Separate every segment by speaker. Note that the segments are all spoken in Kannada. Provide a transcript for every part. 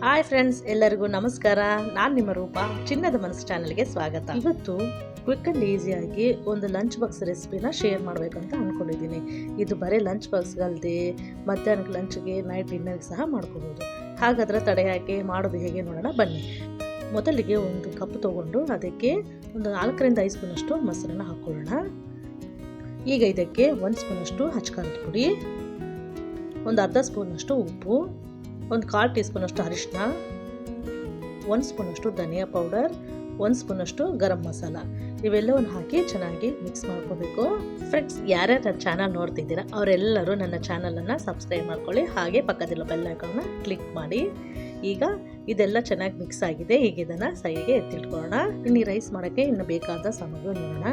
Speaker 1: ಹಾಯ್ ಫ್ರೆಂಡ್ಸ್, ಎಲ್ಲರಿಗೂ ನಮಸ್ಕಾರ. ನಾನು ನಿಮ್ಮ ರೂಪ. ಚಿನ್ನದ ಮನಸ್ಸು ಚಾನಲ್ಗೆ ಸ್ವಾಗತ. ಇವತ್ತು ಕ್ವಿಕ್ ಆ್ಯಂಡ್ ಈಸಿಯಾಗಿ ಒಂದು ಲಂಚ್ ಬಾಕ್ಸ್ ರೆಸಿಪಿನ ಶೇರ್ ಮಾಡಬೇಕಂತ ಅಂದ್ಕೊಂಡಿದ್ದೀನಿ. ಇದು ಬರೀ ಲಂಚ್ ಬಾಕ್ಸ್ಗಲ್ಲದೆ ಮಧ್ಯಾಹ್ನಕ್ಕೆ ಲಂಚ್ಗೆ, ನೈಟ್ ಡಿನ್ನರ್ಗೆ ಸಹ ಮಾಡ್ಕೋಬೋದು. ಹಾಗಾದರೆ ತಡೆ ಹಾಕಿ ಮಾಡೋದು ಹೇಗೆ ನೋಡೋಣ ಬನ್ನಿ. ಮೊದಲಿಗೆ ಒಂದು ಕಪ್ ತೊಗೊಂಡು ಅದಕ್ಕೆ ಒಂದು 4ರಿಂದ 5 ಸ್ಪೂನಷ್ಟು ಮೊಸರನ್ನ ಹಾಕ್ಕೊಳ್ಳೋಣ. ಈಗ ಇದಕ್ಕೆ 1 ಸ್ಪೂನಷ್ಟು ಹಚ್ಕಾರದ ಪುಡಿ, ಒಂದು ಅರ್ಧ ಸ್ಪೂನಷ್ಟು ಉಪ್ಪು, ಒಂದು 1/4 ಟೀ ಸ್ಪೂನಷ್ಟು ಅರಿಶಿನ, 1 ಸ್ಪೂನಷ್ಟು ಧನಿಯಾ ಪೌಡರ್, 1 ಸ್ಪೂನಷ್ಟು ಗರಂ ಮಸಾಲ ಇವೆಲ್ಲವನ್ನು ಹಾಕಿ ಚೆನ್ನಾಗಿ ಮಿಕ್ಸ್ ಮಾಡ್ಕೋಬೇಕು. ಫ್ರೆಂಡ್ಸ್, ಯಾರ್ಯಾರು ನನ್ನ ಚಾನಲ್ ನೋಡ್ತಿದ್ದೀರಾ ಅವರೆಲ್ಲರೂ ನನ್ನ ಚಾನಲನ್ನು ಸಬ್ಸ್ಕ್ರೈಬ್ ಮಾಡ್ಕೊಳ್ಳಿ. ಹಾಗೆ ಪಕ್ಕದಲ್ಲಿರೋ ಬೆಲ್ ಐಕಾನ್ನ ಕ್ಲಿಕ್ ಮಾಡಿ. ಈಗ ಇದೆಲ್ಲ ಚೆನ್ನಾಗಿ ಮಿಕ್ಸ್ ಆಗಿದೆ. ಈಗ ಇದನ್ನು ಸೈಡ್ಗೆ ಎತ್ತಿಟ್ಕೊಳ್ಳೋಣ. ಇನ್ನು ರೈಸ್ ಮಾಡೋಕ್ಕೆ ಇನ್ನು ಬೇಕಾದ ಸಾಮಗ್ರಿ ನೋಡೋಣ.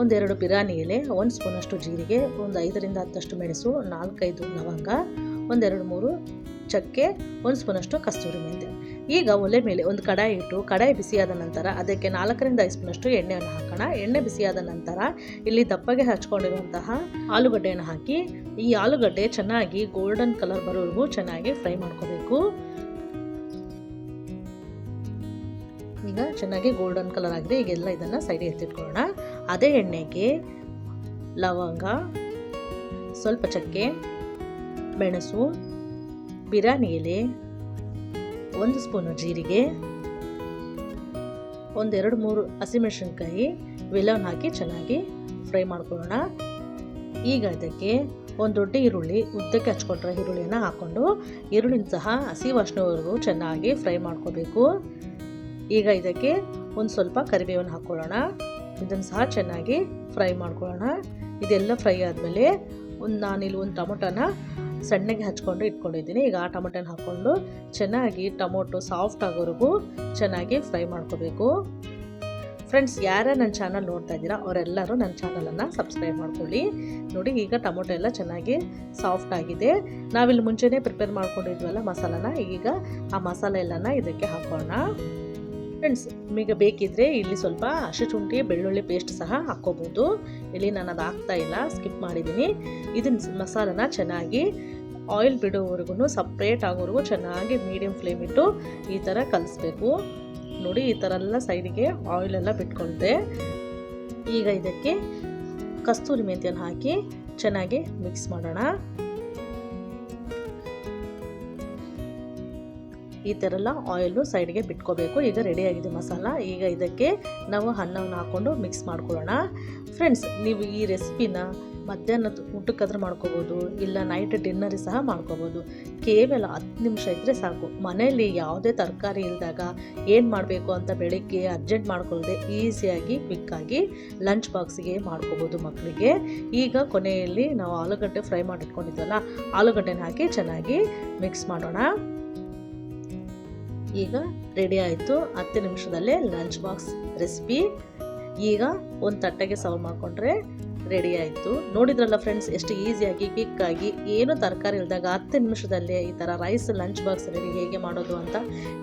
Speaker 1: 1-2 ಬಿರಿಯಾನಿ ಎಲೆ, 1 ಸ್ಪೂನಷ್ಟು ಜೀರಿಗೆ, ಒಂದು 5ರಿಂದ 10 ಮೆಣಸು, 4-5 ಲವಂಗ, 1-2-3 ಚಕ್ಕೆ, 1 ಸ್ಪೂನಷ್ಟು ಕಸ್ತೂರಿ ಮೆಂತ್ಯ. ಈಗ ಒಲೆ ಮೇಲೆ ಒಂದು ಕಡಾಯಿ ಇಟ್ಟು ಕಡಾಯಿ ಬಿಸಿಯಾದ ನಂತರ ಅದಕ್ಕೆ 4ರಿಂದ 5 ಸ್ಪೂನಷ್ಟು ಎಣ್ಣೆಯನ್ನು ಹಾಕೋಣ. ಎಣ್ಣೆ ಬಿಸಿಯಾದ ನಂತರ ಇಲ್ಲಿ ದಪ್ಪಗೆ ಹಚ್ಕೊಂಡಿರುವಂತಹ ಆಲೂಗಡ್ಡೆಯನ್ನು ಹಾಕಿ ಈ ಆಲೂಗಡ್ಡೆ ಚೆನ್ನಾಗಿ ಗೋಲ್ಡನ್ ಕಲರ್ ಬರೋವರೆಗೂ ಚೆನ್ನಾಗಿ ಫ್ರೈ ಮಾಡ್ಕೋಬೇಕು. ಈಗ ಚೆನ್ನಾಗಿ ಗೋಲ್ಡನ್ ಕಲರ್ ಆಗಿದೆ. ಈಗೆಲ್ಲ ಇದನ್ನು ಸೈಡ್ ಎತ್ತಿಟ್ಕೊಳ್ಳೋಣ. ಅದೇ ಎಣ್ಣೆಗೆ ಲವಂಗ, ಸ್ವಲ್ಪ ಚಕ್ಕೆ, ಮೆಣಸು, ಬಿರಿಯಾನಿ ಎಲೆ, 1 ಸ್ಪೂನು ಜೀರಿಗೆ, 1-2-3 ಹಸಿಮೆಣಸಿನ್ಕಾಯಿ ಇವೆಲ್ಲವನ್ನು ಹಾಕಿ ಚೆನ್ನಾಗಿ ಫ್ರೈ ಮಾಡ್ಕೊಳ್ಳೋಣ. ಈಗ ಇದಕ್ಕೆ ಒಂದು ದೊಡ್ಡ ಈರುಳ್ಳಿ, ಉದ್ದಕ್ಕೆ ಹಚ್ಕೊಂಡ್ರೆ ಈರುಳ್ಳಿಯನ್ನು ಹಾಕ್ಕೊಂಡು ಈರುಳ್ಳಿನ ಸಹ ಹಸಿ ವಾಸನೆವರೆಗೂ ಚೆನ್ನಾಗಿ ಫ್ರೈ ಮಾಡ್ಕೋಬೇಕು. ಈಗ ಇದಕ್ಕೆ ಒಂದು ಸ್ವಲ್ಪ ಕರಿಬೇವನ್ನು ಹಾಕ್ಕೊಳ್ಳೋಣ. ಇದನ್ನು ಸಹ ಚೆನ್ನಾಗಿ ಫ್ರೈ ಮಾಡ್ಕೊಳ್ಳೋಣ. ಇದೆಲ್ಲ ಫ್ರೈ ಆದಮೇಲೆ ನಾನಿಲ್ಲಿ ಒಂದು ಟೊಮೊಟೊನ ಸಣ್ಣಗೆ ಹಚ್ಕೊಂಡು ಇಟ್ಕೊಂಡಿದ್ದೀನಿ. ಈಗ ಆ ಟೊಮೊಟೊನ ಹಾಕ್ಕೊಂಡು ಚೆನ್ನಾಗಿ ಟೊಮೊಟೊ ಸಾಫ್ಟ್ ಆಗೋವರೆಗೂ ಚೆನ್ನಾಗಿ ಫ್ರೈ ಮಾಡ್ಕೋಬೇಕು. ಫ್ರೆಂಡ್ಸ್, ಯಾರು ನನ್ನ ಚಾನಲ್ ನೋಡ್ತಾ ಇದ್ದೀರಾ ಅವರೆಲ್ಲರೂ ನನ್ನ ಚಾನಲನ್ನು ಸಬ್ಸ್ಕ್ರೈಬ್ ಮಾಡ್ಕೊಳ್ಳಿ. ನೋಡಿ, ಈಗ ಟೊಮೊಟೊ ಎಲ್ಲ ಚೆನ್ನಾಗಿ ಸಾಫ್ಟ್ ಆಗಿದೆ. ನಾವಿಲ್ಲಿ ಮುಂಚೆನೇ ಪ್ರಿಪೇರ್ ಮಾಡ್ಕೊಂಡಿದ್ವಲ್ಲ ಮಸಾಲಾನ, ಈಗ ಆ ಮಸಾಲೆ ಎಲ್ಲನ ಇದಕ್ಕೆ ಹಾಕೋಣ. ಫ್ರೆಂಡ್ಸ್, ನಿಮಗೆ ಬೇಕಿದ್ದರೆ ಇಲ್ಲಿ ಸ್ವಲ್ಪ ಹಸಿಶುಂಠಿ ಬೆಳ್ಳುಳ್ಳಿ ಪೇಸ್ಟ್ ಸಹ ಹಾಕ್ಕೋಬೋದು. ಇಲ್ಲಿ ನಾನು ಅದು ಹಾಕ್ತಾ ಇಲ್ಲ, ಸ್ಕಿಪ್ ಮಾಡಿದ್ದೀನಿ. ಇದನ್ನ ಮಸಾಲನ ಚೆನ್ನಾಗಿ ಆಯಿಲ್ ಬಿಡೋವರೆಗೂ ಸಪ್ರೇಟ್ ಆಗೋವರೆಗೂ ಚೆನ್ನಾಗಿ ಮೀಡಿಯಮ್ ಫ್ಲೇಮ್ ಇಟ್ಟು ಈ ಥರ ಕಲಿಸ್ಬೇಕು. ನೋಡಿ, ಈ ಥರ ಎಲ್ಲ ಸೈಡಿಗೆ ಆಯಿಲೆಲ್ಲ ಬಿಟ್ಕೊಳ್ತೆ. ಈಗ ಇದಕ್ಕೆ ಕಸ್ತೂರಿ ಮೆಂತ್ಯನ ಹಾಕಿ ಚೆನ್ನಾಗಿ ಮಿಕ್ಸ್ ಮಾಡೋಣ. ಈ ಥರ ಎಲ್ಲ ಆಯಿಲು ಸೈಡ್ಗೆ ಬಿಟ್ಕೋಬೇಕು. ಈಗ ರೆಡಿಯಾಗಿದೆ ಮಸಾಲ. ಈಗ ಇದಕ್ಕೆ ನಾವು ಅನ್ನವನ್ನು ಹಾಕ್ಕೊಂಡು ಮಿಕ್ಸ್ ಮಾಡ್ಕೊಳ್ಳೋಣ. ಫ್ರೆಂಡ್ಸ್, ನೀವು ಈ ರೆಸಿಪಿನ ಮಧ್ಯಾಹ್ನದ ಊಟಕ್ಕಾದ್ರೂ ಮಾಡ್ಕೋಬೋದು, ಇಲ್ಲ ನೈಟ್ ಡಿನ್ನರಿಗೆ ಸಹ ಮಾಡ್ಕೋಬೋದು. ಕೇವಲ 10 ನಿಮಿಷ ಇದ್ದರೆ ಸಾಕು. ಮನೆಯಲ್ಲಿ ಯಾವುದೇ ತರಕಾರಿ ಇಲ್ಲದಾಗ ಏನು ಮಾಡಬೇಕು ಅಂತ ಬೆಳಿಗ್ಗೆ ಅರ್ಜೆಂಟ್ ಮಾಡ್ಕೊಳ್ಳದೆ ಈಸಿಯಾಗಿ ಕ್ವಿಕ್ಕಾಗಿ ಲಂಚ್ ಬಾಕ್ಸಿಗೆ ಮಾಡ್ಕೋಬೋದು ಮಕ್ಕಳಿಗೆ. ಈಗ ಕೊನೆಯಲ್ಲಿ ನಾವು ಆಲೂಗಡ್ಡೆ ಫ್ರೈ ಮಾಡಿಟ್ಕೊಂಡಿದ್ವಲ್ಲ, ಆಲೂಗಡ್ಡೆನ ಹಾಕಿ ಚೆನ್ನಾಗಿ ಮಿಕ್ಸ್ ಮಾಡೋಣ. ಈಗ ರೆಡಿ ಆಯಿತು 10 ನಿಮಿಷದಲ್ಲೇ ಲಂಚ್ ಬಾಕ್ಸ್ ರೆಸಿಪಿ. ಈಗ ಒಂದು ತಟ್ಟೆಗೆ ಸರ್ವ್ ಮಾಡಿಕೊಂಡ್ರೆ ರೆಡಿ ಆಯಿತು. ನೋಡಿದ್ರಲ್ಲ ಫ್ರೆಂಡ್ಸ್, ಎಷ್ಟು ಈಸಿಯಾಗಿ ಕ್ವಿಕ್ಕಾಗಿ ಏನು ತರಕಾರಿ ಇಲ್ದಾಗ 10 ನಿಮಿಷದಲ್ಲೇ ಈ ಥರ ರೈಸ್ ಲಂಚ್ ಬಾಕ್ಸ್ ರೆಡಿ ಹೇಗೆ ಮಾಡೋದು ಅಂತ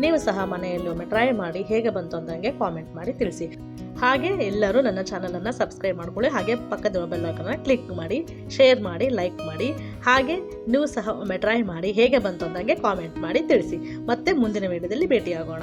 Speaker 1: ನೀವು ಸಹ ಮನೆಯಲ್ಲಿ ಒಮ್ಮೆ ಟ್ರೈ ಮಾಡಿ ಹೇಗೆ ಬಂತು ಅಂದಂಗೆ ಕಾಮೆಂಟ್ ಮಾಡಿ ತಿಳಿಸಿ. ಹಾಗೆ ಎಲ್ಲರೂ ನನ್ನ ಚಾನಲನ್ನು ಸಬ್ಸ್ಕ್ರೈಬ್ ಮಾಡ್ಕೊಳ್ಳಿ. ಹಾಗೆ ಪಕ್ಕದ ಬೆಲ್ ಐಕಾನ್ನ ಕ್ಲಿಕ್ ಮಾಡಿ, ಶೇರ್ ಮಾಡಿ, ಲೈಕ್ ಮಾಡಿ. ಹಾಗೆ ನೀವು ಸಹ ಒಮ್ಮೆ ಟ್ರೈ ಮಾಡಿ ಹೇಗೆ ಬಂತು ಅಂದಂಗೆ ಕಾಮೆಂಟ್ ಮಾಡಿ ತಿಳಿಸಿ. ಮತ್ತೆ ಮುಂದಿನ ವಿಡಿಯೋದಲ್ಲಿ ಭೇಟಿಯಾಗೋಣ.